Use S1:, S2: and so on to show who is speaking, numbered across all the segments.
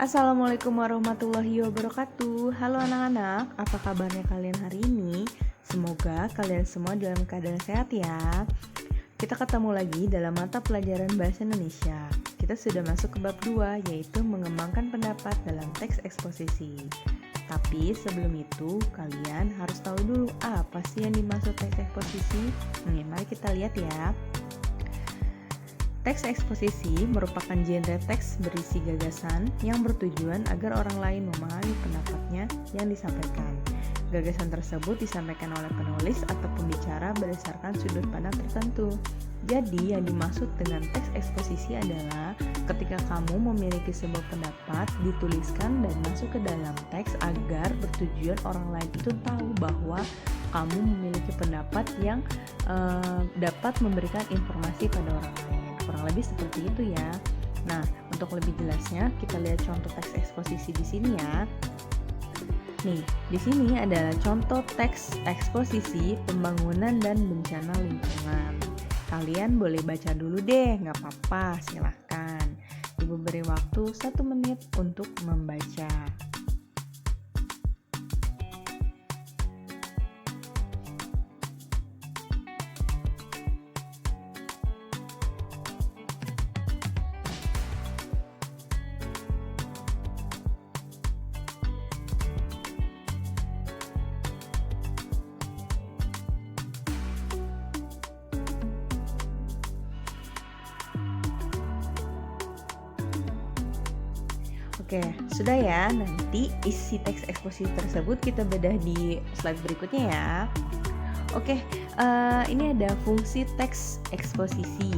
S1: Assalamualaikum warahmatullahi wabarakatuh. Halo anak-anak, apa kabarnya kalian hari ini? Semoga kalian semua dalam keadaan sehat ya. Kita ketemu lagi dalam mata pelajaran Bahasa Indonesia. Kita sudah masuk ke bab 2, yaitu mengembangkan pendapat dalam teks eksposisi. Tapi sebelum itu, kalian harus tahu dulu apa sih yang dimaksud teks eksposisi. Mari kita lihat ya. Teks eksposisi merupakan genre teks berisi gagasan yang bertujuan agar orang lain memahami pendapatnya yang disampaikan. Gagasan tersebut disampaikan oleh penulis atau pembicara berdasarkan sudut pandang tertentu. Jadi, yang dimaksud dengan teks eksposisi adalah ketika kamu memiliki sebuah pendapat, dituliskan dan masuk ke dalam teks agar bertujuan orang lain itu tahu bahwa kamu memiliki pendapat yang dapat memberikan informasi pada orang lain. Kurang lebih seperti itu ya. Nah, untuk lebih jelasnya kita lihat contoh teks eksposisi di sini ya. Nih, di sini adalah contoh teks eksposisi pembangunan dan bencana lingkungan. Kalian boleh baca dulu deh, nggak apa-apa, silahkan. Ibu beri waktu 1 menit untuk membaca. Oke, sudah ya. Nanti isi teks eksposisi tersebut kita bedah di slide berikutnya ya. Oke, ini ada fungsi teks eksposisi.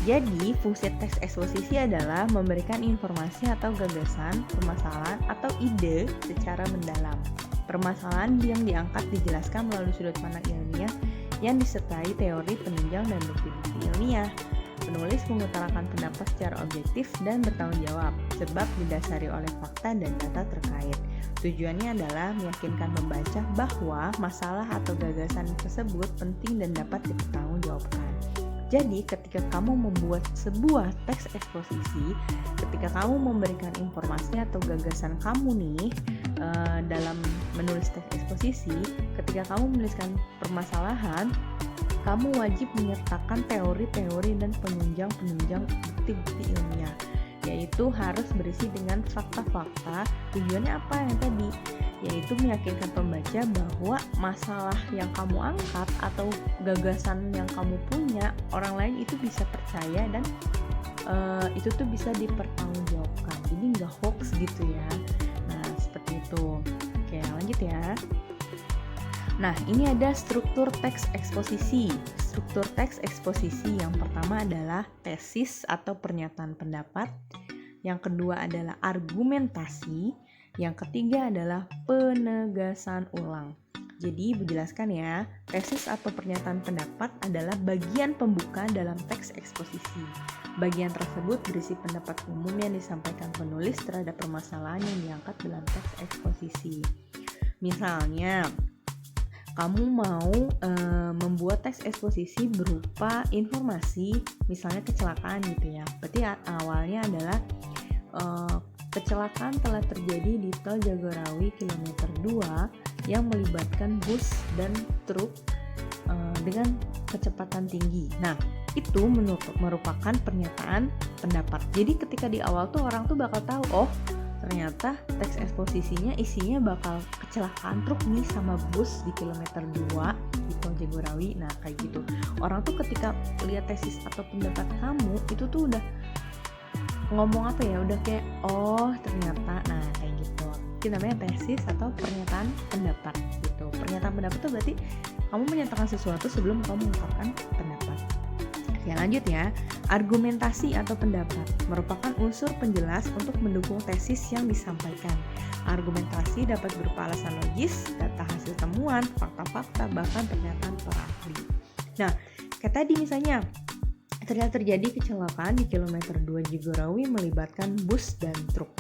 S1: Jadi, fungsi teks eksposisi adalah memberikan informasi atau gagasan, permasalahan, atau ide secara mendalam. Permasalahan yang diangkat dijelaskan melalui sudut pandang ilmiah yang disertai teori penunjang dan bukti-bukti ilmiah. Penulis mengutarakan pendapat secara objektif dan bertanggung jawab, sebab didasari oleh fakta dan data terkait. Tujuannya adalah meyakinkan pembaca bahwa masalah atau gagasan tersebut penting dan dapat dipertanggungjawabkan. Jadi, ketika kamu membuat sebuah teks eksposisi, ketika kamu memberikan informasi atau gagasan kamu nih dalam menulis teks eksposisi, ketika kamu menuliskan permasalahan, kamu wajib menyertakan teori-teori dan penunjang-penunjang bukti-bukti ilmiah, yaitu harus berisi dengan fakta-fakta. Tujuannya apa yang tadi? Yaitu meyakinkan pembaca bahwa masalah yang kamu angkat atau gagasan yang kamu punya, orang lain itu bisa percaya dan itu tuh bisa dipertanggungjawabkan. Jadi nggak hoax gitu ya. Nah, seperti itu. Oke, lanjut ya. Nah, ini ada struktur teks eksposisi. Struktur teks eksposisi yang pertama adalah tesis atau pernyataan pendapat. Yang kedua adalah argumentasi. Yang ketiga adalah penegasan ulang. Jadi, Ibu jelaskan ya, tesis atau pernyataan pendapat adalah bagian pembuka dalam teks eksposisi. Bagian tersebut berisi pendapat umum yang disampaikan penulis terhadap permasalahan yang diangkat dalam teks eksposisi. Misalnya, kamu mau membuat teks eksposisi berupa informasi, misalnya kecelakaan gitu ya. Berarti awalnya adalah kecelakaan telah terjadi di tol Jagorawi kilometer 2 yang melibatkan bus dan truk dengan kecepatan tinggi. Nah, itu merupakan pernyataan pendapat. Jadi ketika di awal tuh orang tuh bakal tahu, oh ternyata teks eksposisinya isinya bakal kecelakaan truk nih sama bus di kilometer 2 di tol Jagorawi. Nah, kayak gitu. Orang tuh ketika lihat tesis atau pendapat kamu itu tuh udah ngomong apa ya? Udah kayak oh, ternyata. Nah, kayak gitu. Itu namanya tesis atau pernyataan pendapat gitu. Pernyataan pendapat itu berarti kamu menyatakan sesuatu sebelum kamu mengungkapkan pendapat. Ya, lanjut ya. Argumentasi atau pendapat merupakan unsur penjelas untuk mendukung tesis yang disampaikan. Argumentasi dapat berupa alasan logis, data hasil temuan, fakta-fakta, bahkan pernyataan para ahli. Nah, kayak tadi misalnya, ternyata terjadi kecelakaan di kilometer 2 Jagorawi melibatkan bus dan truk.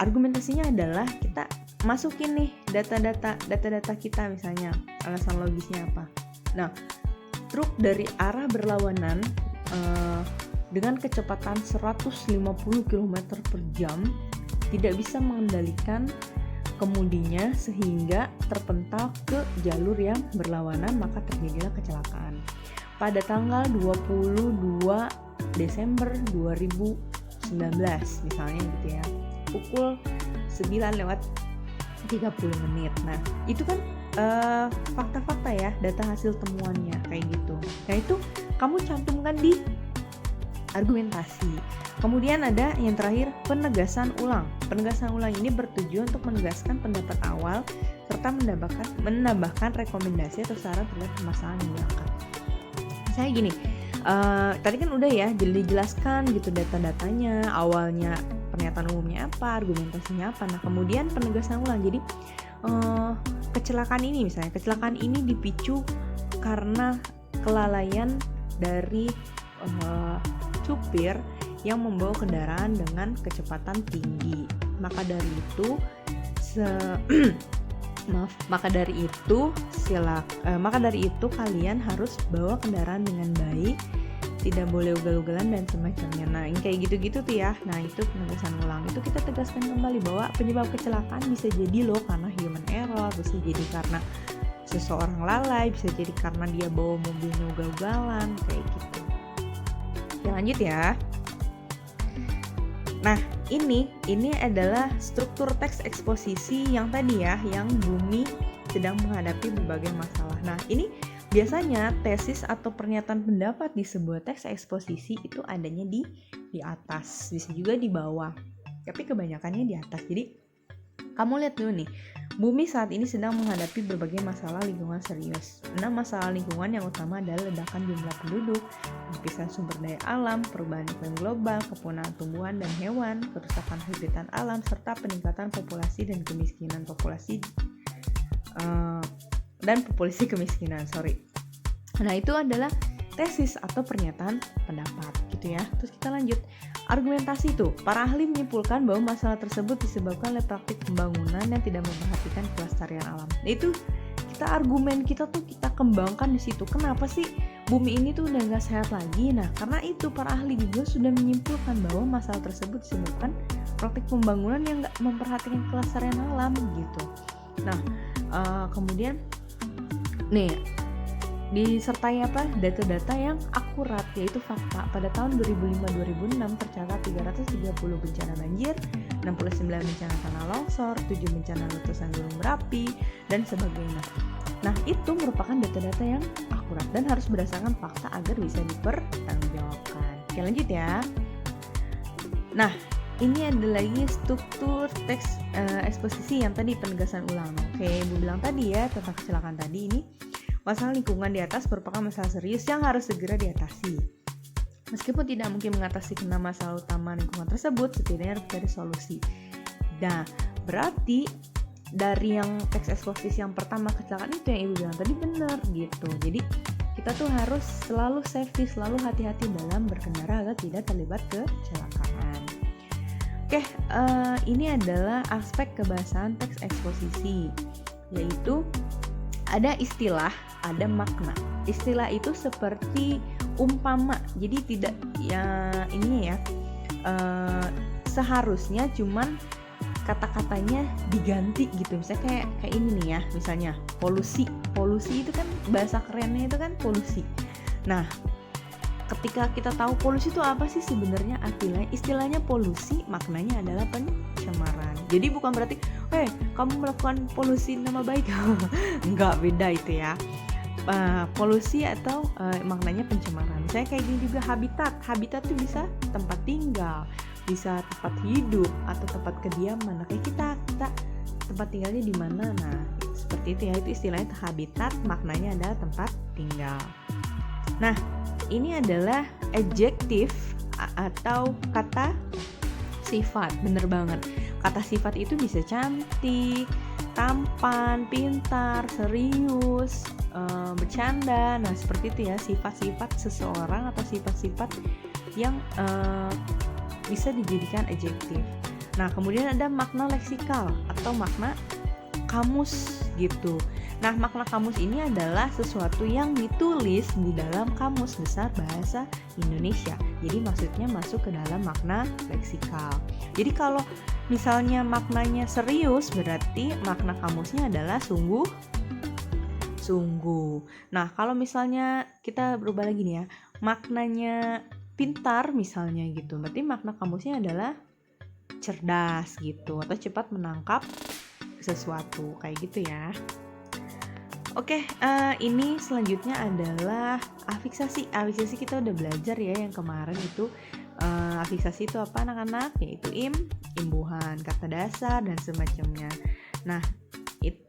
S1: Argumentasinya adalah kita masukin nih data-data kita, misalnya alasan logisnya apa. Nah, truk dari arah berlawanan dengan kecepatan 150 km per jam tidak bisa mengendalikan kemudinya sehingga terpental ke jalur yang berlawanan, maka terjadilah kecelakaan. Pada tanggal 22 Desember 2019 misalnya gitu ya, pukul 9:30. Nah, itu kan fakta-fakta ya, data hasil temuannya kayak gitu. Nah, itu kamu cantumkan di argumentasi. Kemudian ada yang terakhir, penegasan ulang. Penegasan ulang ini bertujuan untuk menegaskan pendapat awal serta menambahkan rekomendasi atau saran terhadap permasalahan yang diangkat. Misalnya gini, tadi kan udah ya dijelaskan gitu data-datanya, awalnya pernyataan umumnya apa, argumentasinya apa. Nah, kemudian penegasan ulang. Jadi kecelakaan ini dipicu karena kelalaian dari supir yang membawa kendaraan dengan kecepatan tinggi. Maka dari itu kalian harus bawa kendaraan dengan baik, tidak boleh ugal-ugalan dan semacamnya. Nah, yang kayak gitu-gitu tuh ya. Nah, itu penegasan ulang. Itu kita tegaskan kembali bahwa penyebab kecelakaan bisa jadi loh karena human error, bisa jadi karena seseorang lalai, bisa jadi karena dia bawa mobilnya ugal-ugalan, kayak gitu. Oke, lanjut ya. Nah, ini adalah struktur teks eksposisi yang tadi ya, yang bumi sedang menghadapi berbagai masalah. Nah, ini biasanya tesis atau pernyataan pendapat di sebuah teks eksposisi itu adanya di atas, bisa juga di bawah. Tapi kebanyakannya di atas. Jadi kamu lihat dulu nih, bumi saat ini sedang menghadapi berbagai masalah lingkungan serius. 6 masalah lingkungan yang utama adalah ledakan jumlah penduduk, perpisahan sumber daya alam, perubahan iklim global, kepunaan tumbuhan dan hewan, kerusakan habitat alam, serta peningkatan populasi dan kemiskinan kemiskinan. Nah, itu adalah tesis atau pernyataan pendapat gitu ya. Terus kita lanjut. Argumentasi itu, para ahli menyimpulkan bahwa masalah tersebut disebabkan oleh praktik pembangunan yang tidak memperhatikan kelestarian alam. Nah, itu argumen kita kembangkan di situ. Kenapa sih bumi ini tuh udah nggak sehat lagi? Nah, karena itu para ahli juga sudah menyimpulkan bahwa masalah tersebut disebabkan praktik pembangunan yang nggak memperhatikan kelestarian alam gitu. Nah, kemudian nih disertai data-data yang akurat, yaitu fakta. Pada tahun 2005-2006 tercatat 330 bencana banjir, 69 bencana tanah longsor, 7 bencana letusan gunung berapi, dan sebagainya. Nah, itu merupakan data-data yang akurat dan harus berdasarkan fakta agar bisa dipertanggungjawabkan. Oke, lanjut ya. Nah, ini ada lagi struktur teks eksposisi yang tadi penegasan ulang. Oke, Ibu bilang tadi ya tentang kecelakaan tadi, ini masalah lingkungan di atas merupakan masalah serius yang harus segera diatasi. Meskipun tidak mungkin mengatasi kena masalah utama lingkungan tersebut, setidaknya harus cari solusi. Nah, berarti dari yang teks eksposisi yang pertama kecelakaan itu yang Ibu bilang tadi benar gitu. Jadi kita tuh harus selalu safety, selalu hati-hati dalam berkendara agar tidak terlibat kecelakaan. Oke, ini adalah aspek kebahasan teks eksposisi, yaitu ada istilah, ada makna. Istilah itu seperti umpama, jadi tidak ya ini ya seharusnya cuman kata-katanya diganti gitu. Misalnya kayak ini nih ya, misalnya polusi itu kan bahasa kerennya itu kan polusi. Nah, ketika kita tahu polusi itu apa sih sebenarnya artinya, istilahnya polusi maknanya adalah pencemaran. Jadi bukan berarti kamu melakukan polusi nama baik. Enggak, beda itu ya. Polusi atau maknanya pencemaran. Saya kayak gini juga habitat itu bisa tempat tinggal, bisa tempat hidup atau tempat kediaman. Nah, kayak kita tempat tinggalnya di mana? Nah, seperti itu ya, itu istilahnya habitat, maknanya adalah tempat tinggal. Nah, ini adalah adjektif atau kata sifat. Bener banget. Kata sifat itu bisa cantik, tampan, pintar, serius, bercanda. Nah, seperti itu ya, sifat-sifat seseorang atau sifat-sifat yang bisa dijadikan adjektif. Nah, kemudian ada makna leksikal atau makna kamus gitu. Nah, makna kamus ini adalah sesuatu yang ditulis di dalam Kamus Besar Bahasa Indonesia. Jadi maksudnya masuk ke dalam makna leksikal. Jadi kalau misalnya maknanya serius, berarti makna kamusnya adalah sungguh. Nah, kalau misalnya kita berubah lagi nih ya, maknanya pintar misalnya gitu, berarti makna kamusnya adalah cerdas gitu, atau cepat menangkap sesuatu, kayak gitu ya. Oke, ini selanjutnya adalah afiksasi. Afiksasi kita udah belajar ya yang kemarin itu. Afiksasi itu apa anak-anak? Yaitu imbuhan, kata dasar, dan semacamnya. Nah,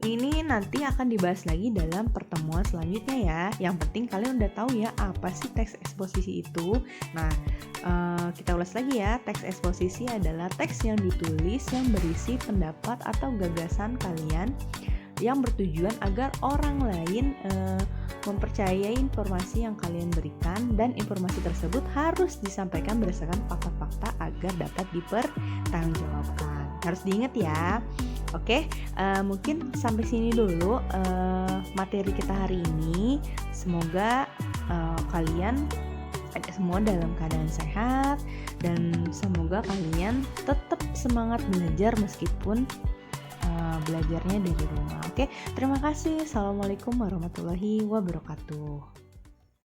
S1: ini nanti akan dibahas lagi dalam pertemuan selanjutnya ya. Yang penting kalian udah tahu ya apa sih teks eksposisi itu. Nah, kita ulas lagi ya. Teks eksposisi adalah teks yang ditulis yang berisi pendapat atau gagasan kalian yang bertujuan agar orang lain mempercayai informasi yang kalian berikan, dan informasi tersebut harus disampaikan berdasarkan fakta-fakta agar dapat dipertanggungjawabkan. Harus diingat ya. Oke, mungkin sampai sini dulu materi kita hari ini. Semoga kalian semua dalam keadaan sehat, dan semoga kalian tetap semangat belajar meskipun belajarnya dari rumah. Oke, terima kasih. Assalamualaikum warahmatullahi wabarakatuh.